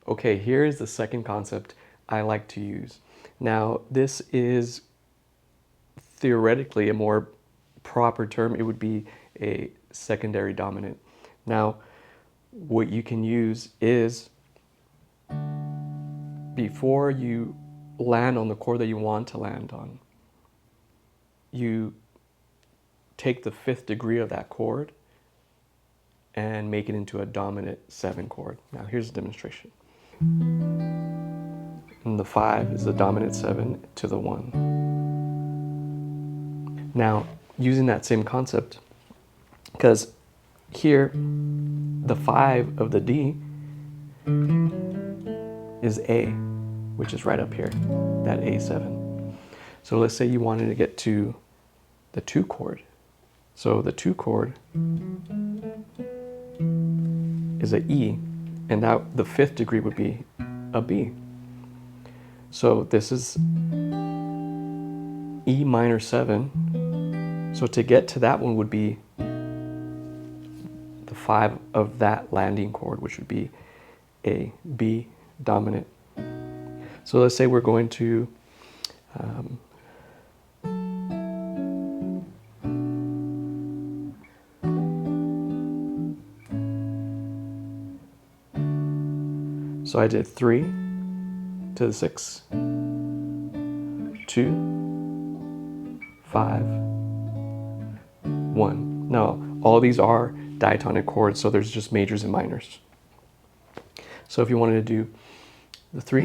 Okay, here is the second concept I like to use. Now, this is theoretically a more proper term. It would be a secondary dominant. Now, what you can use is before you land on the chord that you want to land on, you take the fifth degree of that chord and make it into a dominant 7 chord. Now here's a demonstration. And the 5 is the dominant 7 to the 1. Now, using that same concept, because here the 5 of the D is A, which is right up here, that A7. So let's say you wanted to get to the 2 chord. So the 2 chord is a E, and now the 5th degree would be a B. So this is E minor 7. So to get to that one would be the 5 of that landing chord, which would be a B dominant. So let's say we're going to so I did 3 to the 6, 2, 5, 1. Now, all these are diatonic chords, so there's just majors and minors. So if you wanted to do the 3,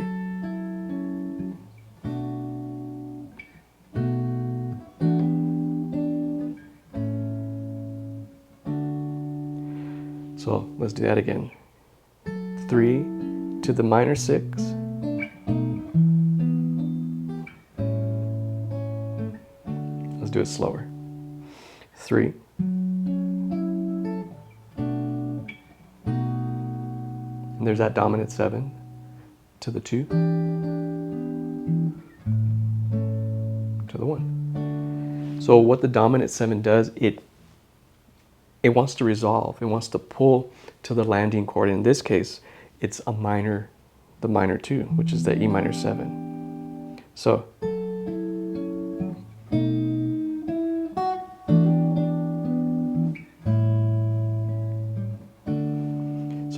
so let's do that again. 3 to the minor 6, let's do it slower. 3, and there's that dominant 7 to the 2, to the 1. So what the dominant 7 does, it wants to resolve, it wants to pull to the landing chord. In this case, it's a minor, the minor 2, which is the E minor 7. So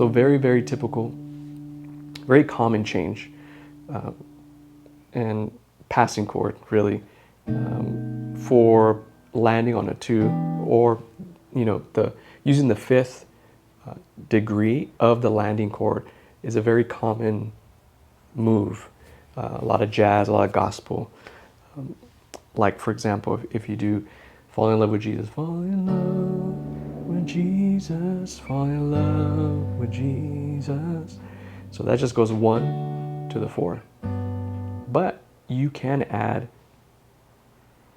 very, very typical, very common change and passing chord, really, for landing on a 2, or using the 5th degree of the landing chord is a very common move. A lot of jazz, a lot of gospel. Like, for example, if you do Fall in Love with Jesus, fall in love with Jesus, fall in love with Jesus. So that just goes 1 to the 4. But you can add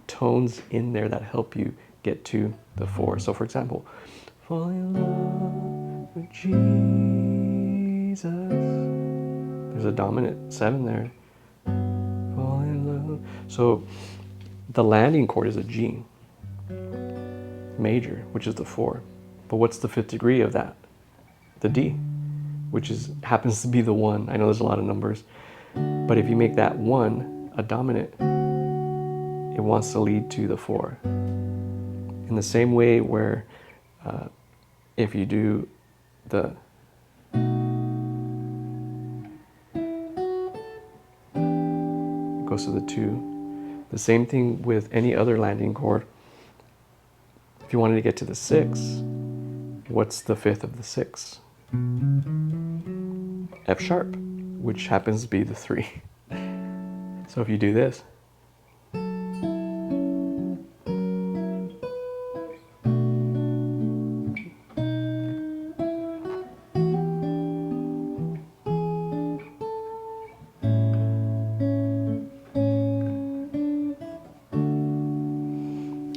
tones in there that help you get to the 4. So for example, fall in love with Jesus. There's a dominant 7 there. Fall in love. So the landing chord is a G major, which is the 4. But what's the 5th degree of that? The D, which happens to be the 1. I know there's a lot of numbers. But if you make that 1 a dominant, it wants to lead to the 4. In the same way where if you do the it goes to the 2. The same thing with any other landing chord. If you wanted to get to the 6, what's the 5th of the 6? F sharp, which happens to be the 3. So if you do this,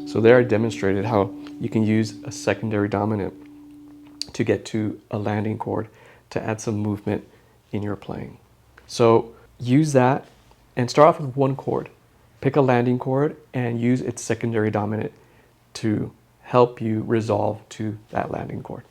so there I demonstrated how you can use a secondary dominant to get to a landing chord to add some movement in your playing. So use that and start off with 1 chord. Pick a landing chord and use its secondary dominant to help you resolve to that landing chord.